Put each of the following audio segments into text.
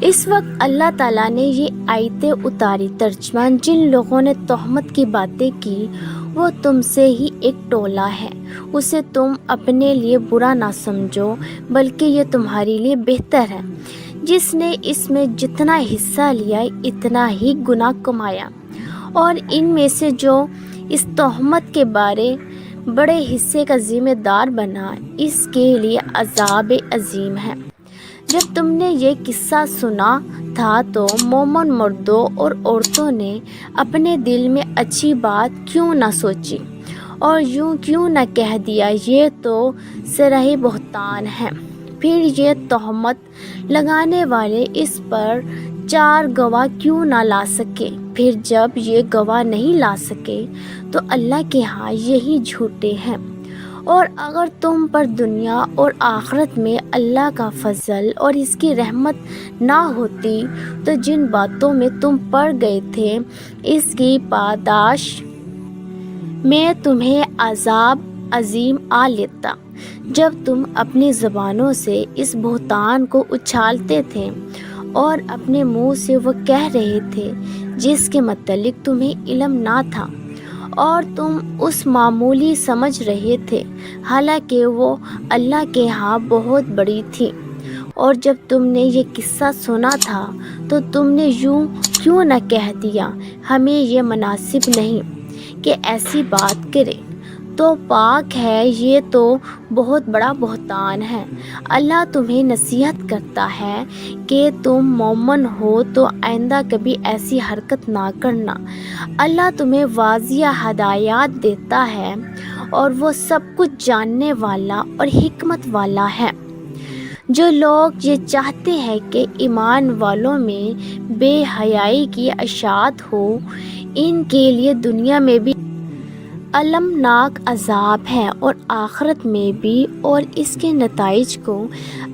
اس وقت اللہ تعالیٰ نے یہ آیتیں اتاری۔ ترجمہ: جن لوگوں نے تہمت کی باتیں کی وہ تم سے ہی ایک ٹولہ ہے، اسے تم اپنے لیے برا نہ سمجھو بلکہ یہ تمہارے لیے بہتر ہے۔ جس نے اس میں جتنا حصہ لیا اتنا ہی گناہ کمایا، اور ان میں سے جو اس تہمت کے بڑے حصے کا ذمہ دار بنا، اس کے لیے عذاب عظیم ہے۔ جب تم نے یہ قصہ سنا تھا تو مومن مردوں اور عورتوں نے اپنے دل میں اچھی بات کیوں نہ سوچی اور یوں کیوں نہ کہہ دیا یہ تو صریح بہتان ہے۔ پھر یہ تہمت لگانے والے اس پر 4 گواہ کیوں نہ لا سکے؟ پھر جب یہ گواہ نہیں لا سکے تو اللہ کے ہاں یہی جھوٹے ہیں۔ اور اگر تم پر دنیا اور آخرت میں اللہ کا فضل اور اس کی رحمت نہ ہوتی تو جن باتوں میں تم پڑ گئے تھے اس کی پاداش میں تمہیں عذاب عظیم آ لیتا۔ جب تم اپنی زبانوں سے اس بہتان کو اچھالتے تھے اور اپنے منہ سے وہ کہہ رہے تھے جس کے متعلق تمہیں علم نہ تھا اور تم اس معمولی سمجھ رہے تھے، حالانکہ وہ اللہ کے ہاں بہت بڑی تھی۔ اور جب تم نے یہ قصہ سنا تھا تو تم نے یوں کیوں نہ کہہ دیا ہمیں یہ مناسب نہیں کہ ایسی بات کرے، تو پاک ہے، یہ تو بہت بڑا بہتان ہے۔ اللہ تمہیں نصیحت کرتا ہے کہ تم مومن ہو تو آئندہ کبھی ایسی حرکت نہ کرنا۔ اللہ تمہیں واضح ہدایات دیتا ہے اور وہ سب کچھ جاننے والا اور حکمت والا ہے۔ جو لوگ یہ چاہتے ہیں کہ ایمان والوں میں بے حیائی کی اشاعت ہو، ان کے لیے دنیا میں بھی المناک عذاب ہے اور آخرت میں بھی، اور اس کے نتائج کو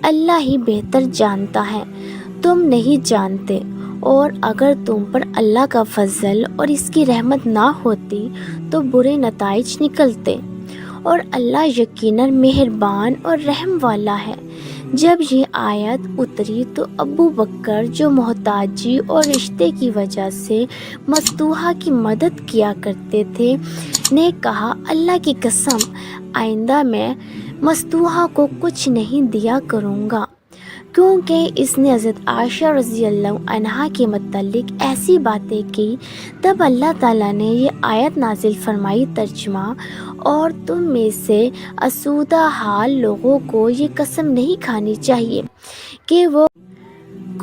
اللہ ہی بہتر جانتا ہے، تم نہیں جانتے۔ اور اگر تم پر اللہ کا فضل اور اس کی رحمت نہ ہوتی تو برے نتائج نکلتے، اور اللہ یقیناً مہربان اور رحم والا ہے۔ جب یہ آیت اتری تو ابو بکر جو محتاجی اور رشتے کی وجہ سے مستوحہ کی مدد کیا کرتے تھے نے کہا، اللہ کی قسم آئندہ میں مستوحہ کو کچھ نہیں دیا کروں گا، کیونکہ اس نے حضرت عائشہ رضی اللہ عنہا کے متعلق ایسی باتیں کی۔ تب اللہ تعالیٰ نے یہ آیت نازل فرمائی۔ ترجمہ: اور تم میں سے آسودہ حال لوگوں کو یہ قسم نہیں کھانی چاہیے کہ وہ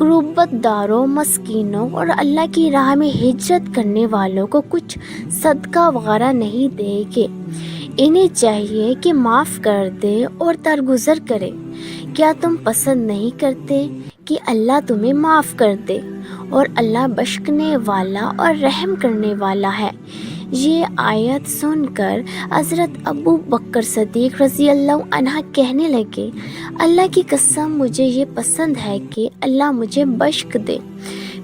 غربت داروں، مسکینوں اور اللہ کی راہ میں ہجرت کرنے والوں کو کچھ صدقہ وغیرہ نہیں دیں گے۔ انہیں چاہیے کہ معاف کر دیں اور درگزر کریں۔ کیا تم پسند نہیں کرتے کہ اللہ تمہیں معاف کر دے؟ اور اللہ بخشنے والا اور رحم کرنے والا ہے۔ یہ آیت سن کر حضرت ابو بکر صدیق رضی اللہ عنہ کہنے لگے، اللہ کی قسم مجھے یہ پسند ہے کہ اللہ مجھے بخش دے۔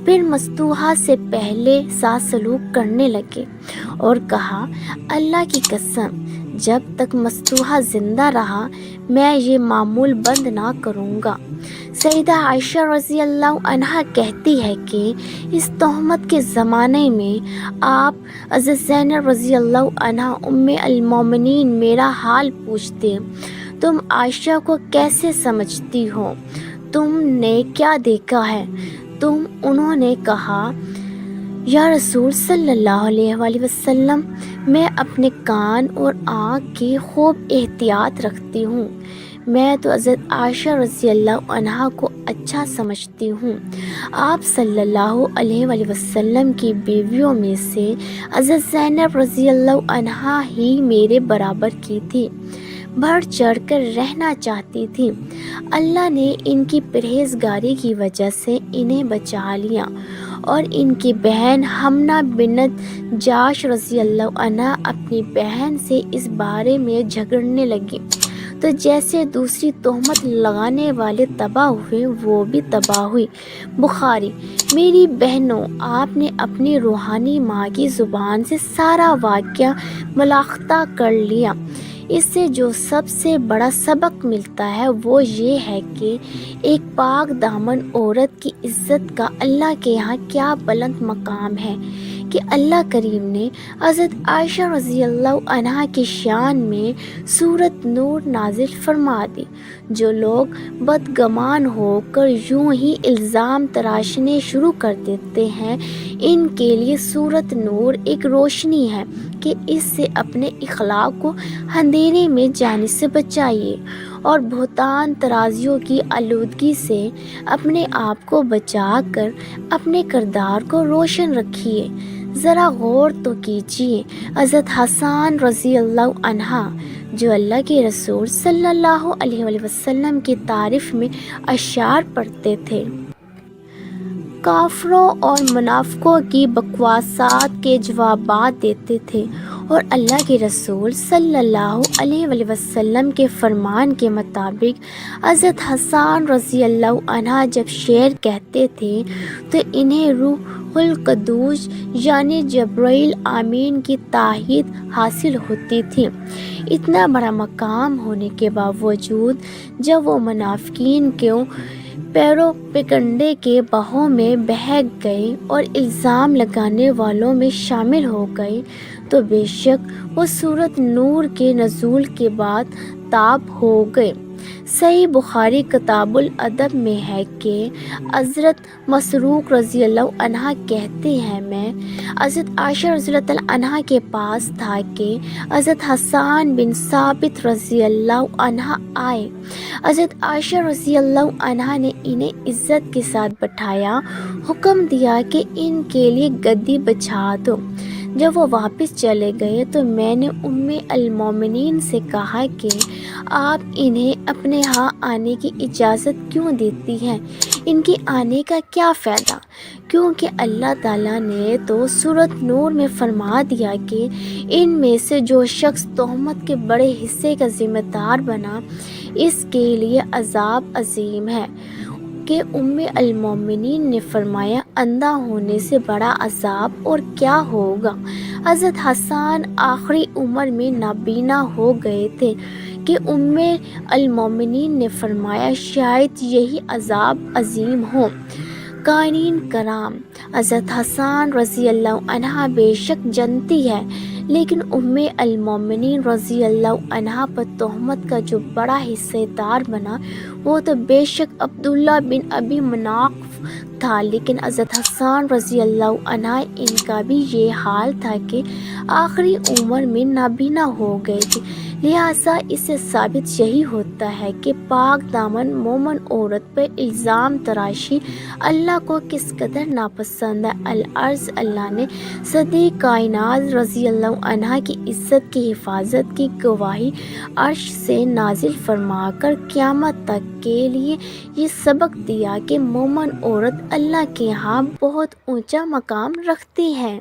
پھر مستوحہ سے پہلے سا سلوک کرنے لگے اور کہا، اللہ کی قسم جب تک مستوحہ زندہ رہا میں یہ معمول بند نہ کروں گا۔ سیدہ عائشہ رضی اللہ عنہا کہتی ہے کہ اس تہمت کے زمانے میں آپ حضرت زینب رضی اللہ عنہا ام المومنین میرا حال پوچھتے، تم عائشہ کو کیسے سمجھتی ہو؟ تم نے کیا دیکھا ہے؟ انہوں نے کہا، یا رسول صلی اللہ علیہ وآلہ وسلم، میں اپنے کان اور آنکھ کی خوب احتیاط رکھتی ہوں۔ میں تو حضرت عائشہ رضی اللہ عنہا کو اچھا سمجھتی ہوں۔ آپ صلی اللہ علیہ وآلہ وسلم کی بیویوں میں سے حضرت زینب رضی اللہ عنہا ہی میرے برابر کی تھی، بڑھ چڑھ کر رہنا چاہتی تھی۔ اللہ نے ان کی پرہیزگاری کی وجہ سے انہیں بچا لیا، اور ان کی بہن حمنہ بنت جاش رضی اللہ عنہا اپنی بہن سے اس بارے میں جھگڑنے لگی، تو جیسے دوسری تہمت لگانے والے تباہ ہوئے وہ بھی تباہ ہوئی۔ بخاری۔ میری بہنوں، آپ نے اپنی روحانی ماں کی زبان سے سارا واقعہ ملاحظہ کر لیا۔ اس سے جو سب سے بڑا سبق ملتا ہے وہ یہ ہے کہ ایک پاک دامن عورت کی عزت کا اللہ کے یہاں کیا بلند مقام ہے کہ اللہ کریم نے حضرت عائشہ رضی اللہ عنہا کی شان میں سورۃ نور نازل فرما دی۔ جو لوگ بدگمان ہو کر یوں ہی الزام تراشنے شروع کر دیتے ہیں، ان کے لیے سورۃ نور ایک روشنی ہے کہ اس سے اپنے اخلاق کو اندھیرے میں جانے سے بچائیے اور بہتان ترازیوں کی آلودگی سے اپنے آپ کو بچا کر اپنے کردار کو روشن رکھیے۔ ذرا غور تو کیجیے، حضرت حسان رضی اللہ عنہ جو اللہ کے رسول صلی اللہ علیہ وآلہ وسلم کی تعریف میں اشعار پڑھتے تھے، کافروں اور منافقوں کی بکواسات کے جوابات دیتے تھے، اور اللہ کے رسول صلی اللہ علیہ وآلہ وسلم کے فرمان کے مطابق حضرت حسان رضی اللہ عنہ جب شعر کہتے تھے تو انہیں روح القدس یعنی جبرائیل امین کی تائید حاصل ہوتی تھی۔ اتنا بڑا مقام ہونے کے باوجود جب وہ منافقین کو پیرو پکنڈے کے بہاؤ میں بہک گئے اور الزام لگانے والوں میں شامل ہو گئے تو بے شک وہ سورۃ نور کے نزول کے بعد تاب ہو گئے۔ صحیح بخاری کتاب الادب میں ہے کہ حضرت مسروق رضی اللہ عنہ کہتے ہیں، میں حضرت عائشہ رضی اللہ عنہ کے پاس تھا کہ حضرت حسان بن ثابت رضی اللہ عنہ آئے۔ حضرت عائشہ رضی اللہ عنہ نے انہیں عزت کے ساتھ بٹھایا، حکم دیا کہ ان کے لیے گدی بچھا دو۔ جب وہ واپس چلے گئے تو میں نے ام المومنین سے کہا کہ آپ انہیں اپنے ہاں آنے کی اجازت کیوں دیتی ہیں؟ ان کے آنے کا کیا فائدہ؟ کیونکہ اللہ تعالیٰ نے تو سورۃ نور میں فرما دیا کہ ان میں سے جو شخص تہمت کے بڑے حصے کا ذمہ دار بنا، اس کے لیے عذاب عظیم ہے۔ کہ ام المومنین نے فرمایا، اندھا ہونے سے بڑا عذاب اور کیا ہوگا؟ حضرت حسان آخری عمر میں نابینا ہو گئے تھے کہ ام المومنین نے فرمایا شاید یہی عذاب عظیم ہو۔ قائنین کرام، حضرت حسان رضی اللہ عنہ بے شک جنتی ہے، لیکن ام المومنین رضی اللہ عنہ پر تہمت کا جو بڑا حصہ دار بنا وہ تو بے شک عبداللہ بن ابی مناف تھا، لیکن حضرت حسان رضی اللہ عنہ ان کا بھی یہ حال تھا کہ آخری عمر میں نابینا ہو گئے تھے۔ لہٰذا اس سے ثابت یہی ہوتا ہے کہ پاک دامن مومن عورت پر الزام تراشی اللہ کو کس قدر ناپسند ہے۔ العرض اللہ نے صدیق کائنات رضی اللہ عنہ کی عزت کی حفاظت کی گواہی عرش سے نازل فرما کر قیامت تک کے لیے یہ سبق دیا کہ مومن عورت اللہ کے ہاں بہت اونچا مقام رکھتی ہے۔